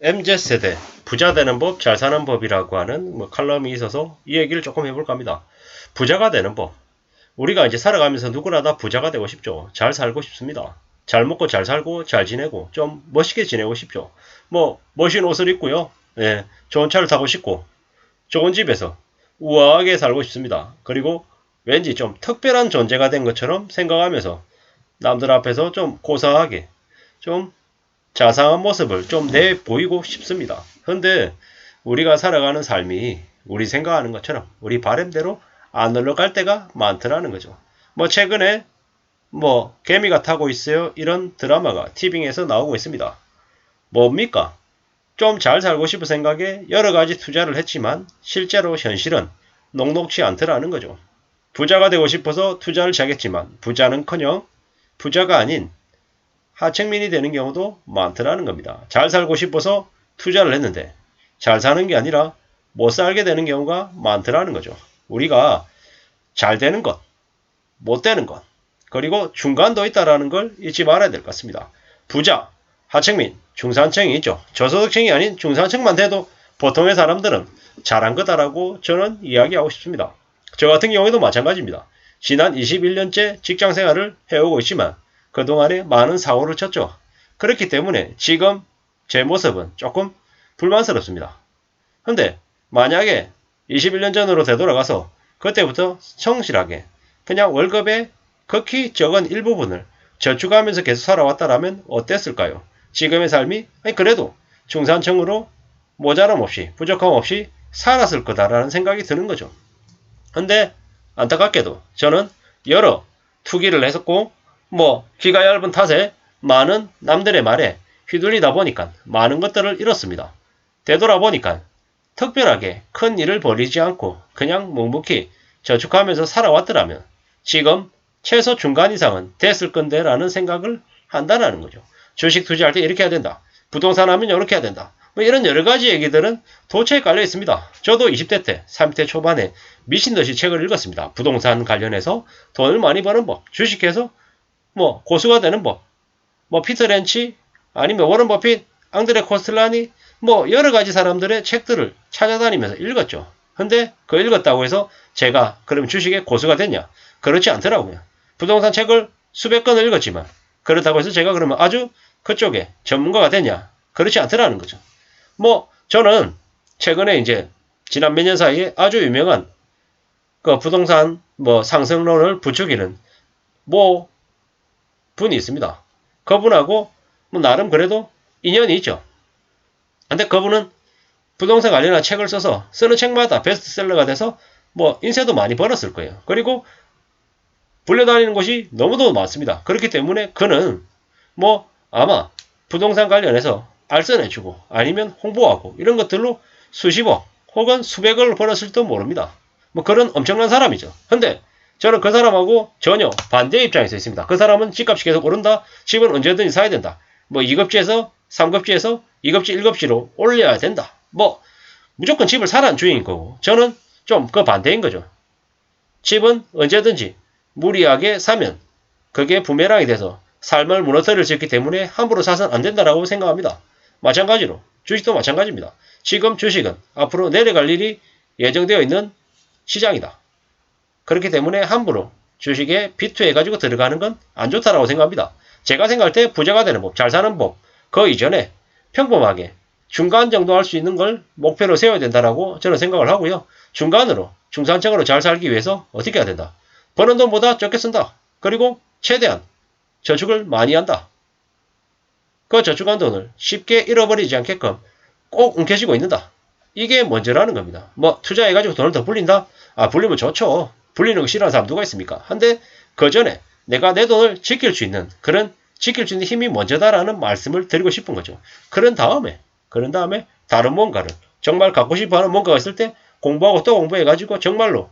MZ세대 부자 되는 법, 잘 사는 법이라고 하는 칼럼이 있어서 이 얘기를 조금 해볼까 합니다. 부자가 되는 법. 우리가 이제 살아가면서 누구나 다 부자가 되고 싶죠. 잘 살고 싶습니다. 잘 먹고 잘 살고 잘 지내고 좀 멋있게 지내고 싶죠. 멋진 옷을 입고요. 예, 좋은 차를 타고 싶고 좋은 집에서 우아하게 살고 싶습니다. 그리고 왠지 좀 특별한 존재가 된 것처럼 생각하면서 남들 앞에서 좀 고상하게 좀 자상한 모습을 좀 내보이고 싶습니다. 근데 우리가 살아가는 삶이 우리 생각하는 것처럼 우리 바람대로 안 흘러갈 때가 많더라는 거죠. 최근에 개미가 타고 있어요. 이런 드라마가 티빙에서 나오고 있습니다. 뭡니까? 좀 잘 살고 싶은 생각에 여러 가지 투자를 했지만 실제로 현실은 녹록치 않더라는 거죠. 부자가 되고 싶어서 투자를 시작했지만 부자는커녕 부자가 아닌 하층민이 되는 경우도 많더라는 겁니다. 잘 살고 싶어서 투자를 했는데 잘 사는 게 아니라 못 살게 되는 경우가 많더라는 거죠. 우리가 잘 되는 것, 못 되는 것, 그리고 중간도 있다라는 걸 잊지 말아야 될 것 같습니다. 부자, 하층민, 중산층이 있죠. 저소득층이 아닌 중산층만 돼도 보통의 사람들은 잘한 거다라고 저는 이야기하고 싶습니다. 저 같은 경우에도 마찬가지입니다. 지난 21년째 직장 생활을 해오고 있지만 그동안에 많은 사고를 쳤죠. 그렇기 때문에 지금 제 모습은 조금 불만스럽습니다. 근데 만약에 21년 전으로 되돌아가서 그때부터 성실하게 그냥 월급의 극히 적은 일부분을 저축하면서 계속 살아왔다라면 어땠을까요? 지금의 삶이 그래도 중산층으로 모자람 없이 부족함 없이 살았을 거다라는 생각이 드는 거죠. 근데 안타깝게도 저는 여러 투기를 했었고 귀가 얇은 탓에 많은 남들의 말에 휘둘리다 보니까 많은 것들을 잃었습니다. 되돌아보니까 특별하게 큰 일을 벌이지 않고 그냥 묵묵히 저축하면서 살아왔더라면 지금 최소 중간 이상은 됐을 건데 라는 생각을 한다는 거죠. 주식 투자할 때 이렇게 해야 된다. 부동산 하면 이렇게 해야 된다. 이런 여러 가지 얘기들은 도처에 깔려 있습니다. 저도 20대 때, 30대 초반에 미친 듯이 책을 읽었습니다. 부동산 관련해서 돈을 많이 버는 법, 주식해서 고수가 되는 법, 피터 렌치, 아니면 워런 버핏, 앙드레 코스틀라니, 여러 가지 사람들의 책들을 찾아다니면서 읽었죠. 근데 그 읽었다고 해서 제가 그럼 주식의 고수가 됐냐? 그렇지 않더라고요. 부동산 책을 수백 권을 읽었지만 그렇다고 해서 제가 그러면 아주 그쪽에 전문가가 됐냐? 그렇지 않더라는 거죠. 저는 최근에 이제 지난 몇 년 사이에 아주 유명한 그 부동산 상승론을 부추기는 분이 있습니다. 그분하고 나름 그래도 인연이 있죠. 근데 그분은 부동산 관련한 책을 써서 쓰는 책마다 베스트셀러가 돼서 인쇄도 많이 벌었을 거예요. 그리고 불려다니는 곳이 너무도 많습니다. 그렇기 때문에 그는 아마 부동산 관련해서 알선해주고 아니면 홍보하고 이런 것들로 수십억 혹은 수백억을 벌었을지도 모릅니다. 그런 엄청난 사람이죠. 근데 저는 그 사람하고 전혀 반대 입장에 서 있습니다. 그 사람은 집값이 계속 오른다. 집은 언제든지 사야 된다. 2급지에서 3급지에서 2급지 1급지로 올려야 된다. 무조건 집을 사라는 주인인 거고 저는 좀 그 반대인 거죠. 집은 언제든지 무리하게 사면 그게 부메랑이 돼서 삶을 무너뜨릴 수 있기 때문에 함부로 사서는 안 된다라고 생각합니다. 마찬가지로 주식도 마찬가지입니다. 지금 주식은 앞으로 내려갈 일이 예정되어 있는 시장이다. 그렇기 때문에 함부로 주식에 비투해가지고 들어가는 건 안 좋다라고 생각합니다. 제가 생각할 때 부자가 되는 법, 잘 사는 법, 그 이전에 평범하게 중간 정도 할 수 있는 걸 목표로 세워야 된다라고 저는 생각을 하고요. 중간으로, 중산층으로 잘 살기 위해서 어떻게 해야 된다? 버는 돈보다 적게 쓴다. 그리고 최대한 저축을 많이 한다. 그 저축한 돈을 쉽게 잃어버리지 않게끔 꼭 움켜쥐고 있는다. 이게 먼저라는 겁니다. 투자해가지고 돈을 더 불린다? 불리면 좋죠. 불리는 거 싫어하는 사람 누가 있습니까? 한데 그 전에 내가 내 돈을 지킬 수 있는 지킬 수 있는 힘이 먼저다라는 말씀을 드리고 싶은 거죠. 그런 다음에 다른 뭔가를 정말 갖고 싶어하는 뭔가가 있을 때 공부하고 또 공부해가지고 정말로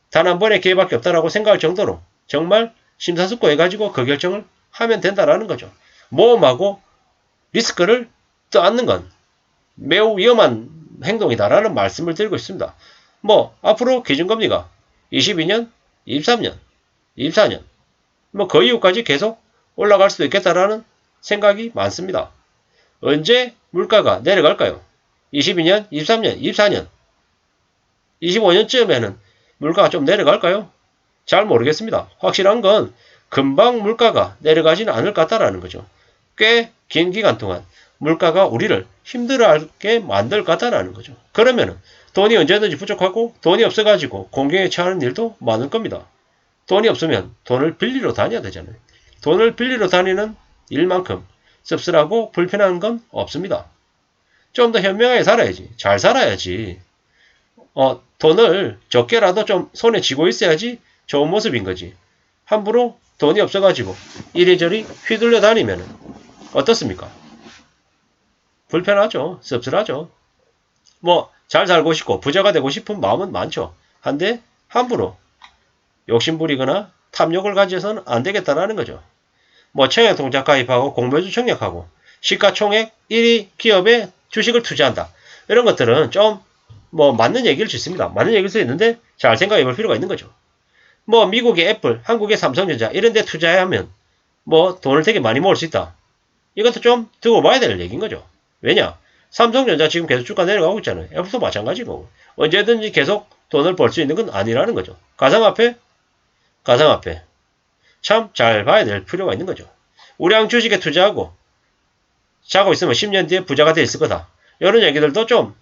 단 한 번의 기회밖에 없다라고 생각할 정도로 정말 심사숙고해가지고 그 결정을 하면 된다라는 거죠. 모험하고 리스크를 떠안는 건 매우 위험한 행동이다라는 말씀을 드리고 있습니다. 앞으로 기준금리가 22년, 23년, 24년, 그 이후까지 계속 올라갈 수도 있겠다라는 생각이 많습니다. 언제 물가가 내려갈까요? 22년, 23년, 24년, 25년쯤에는 물가가 좀 내려갈까요? 잘 모르겠습니다. 확실한 건 금방 물가가 내려가지는 않을 것 같다라는 거죠. 꽤 긴 기간 동안 물가가 우리를 힘들어하게 만들 것 같다라는 거죠. 그러면은 돈이 언제든지 부족하고 돈이 없어가지고 공경에 처하는 일도 많을 겁니다. 돈이 없으면 돈을 빌리러 다녀야 되잖아요. 돈을 빌리러 다니는 일만큼 씁쓸하고 불편한 건 없습니다. 좀 더 현명하게 살아야지. 잘 살아야지. 돈을 적게라도 좀 손에 쥐고 있어야지 좋은 모습인 거지. 함부로 돈이 없어가지고 이리저리 휘둘려 다니면 어떻습니까? 불편하죠. 씁쓸하죠. 뭐 잘 살고 싶고 부자가 되고 싶은 마음은 많죠. 한데 함부로 욕심부리거나 탐욕을 가져서는 안 되겠다라는 거죠. 뭐 청약통장 가입하고 공모주 청약하고 시가총액 1위 기업에 주식을 투자한다. 이런 것들은 좀 뭐 맞는 얘기일 수 있습니다. 맞는 얘기일 수 있는데 잘 생각해 볼 필요가 있는 거죠. 뭐 미국의 애플, 한국의 삼성전자 이런 데 투자하면 뭐 돈을 되게 많이 모을 수 있다. 이것도 좀 두고 봐야 될 얘기인 거죠. 왜냐? 삼성전자 지금 계속 주가 내려가고 있잖아요. 애플도 마찬가지고 언제든지 계속 돈을 벌 수 있는 건 아니라는 거죠. 가상화폐 참 잘 봐야 될 필요가 있는 거죠. 우량 주식에 투자하고 자고 있으면 10년 뒤에 부자가 돼 있을 거다. 이런 얘기들도 좀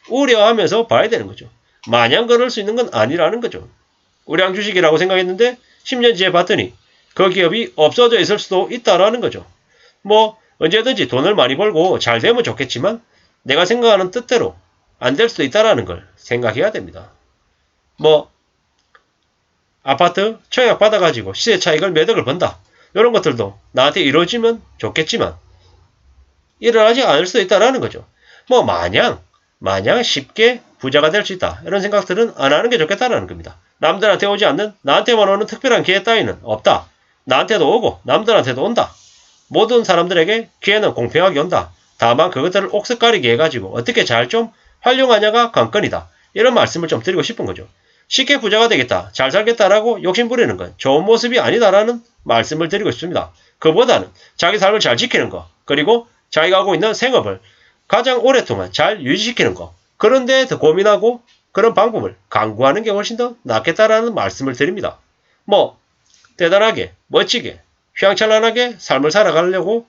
우려하면서 봐야 되는 거죠. 마냥 그럴 수 있는 건 아니라는 거죠. 우량 주식이라고 생각했는데 10년 뒤에 봤더니 그 기업이 없어져 있을 수도 있다라는 거죠. 뭐 언제든지 돈을 많이 벌고 잘 되면 좋겠지만 내가 생각하는 뜻대로 안 될 수도 있다라는 걸 생각해야 됩니다. 뭐 아파트 청약 받아가지고 시세 차익을 몇 억을 번다. 이런 것들도 나한테 이루어지면 좋겠지만 일어나지 않을 수도 있다라는 거죠. 뭐 마냥 쉽게 부자가 될 수 있다. 이런 생각들은 안 하는 게 좋겠다라는 겁니다. 남들한테 오지 않는 나한테만 오는 특별한 기회 따위는 없다. 나한테도 오고 남들한테도 온다. 모든 사람들에게 기회는 공평하게 온다. 다만 그것들을 옥석가리게 해가지고 어떻게 잘 좀 활용하냐가 관건이다. 이런 말씀을 좀 드리고 싶은 거죠. 쉽게 부자가 되겠다, 잘 살겠다라고 욕심부리는 건 좋은 모습이 아니다라는 말씀을 드리고 싶습니다. 그보다는 자기 삶을 잘 지키는 거, 그리고 자기가 하고 있는 생업을 가장 오랫동안 잘 유지시키는 거, 그런데 더 고민하고 그런 방법을 강구하는 게 훨씬 더 낫겠다라는 말씀을 드립니다. 뭐 대단하게, 멋지게, 휘황찬란하게 삶을 살아가려고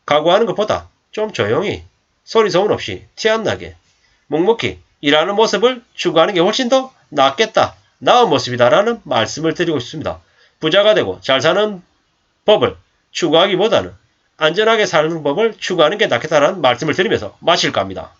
각오하는 것보다 좀 조용히 소리 소문 없이 티 안 나게 묵묵히 일하는 모습을 추구하는 게 훨씬 더 낫겠다, 나은 모습이다라는 말씀을 드리고 싶습니다. 부자가 되고 잘 사는 법을 추구하기보다는 안전하게 사는 법을 추구하는 게 낫겠다라는 말씀을 드리면서 마칠까 합니다.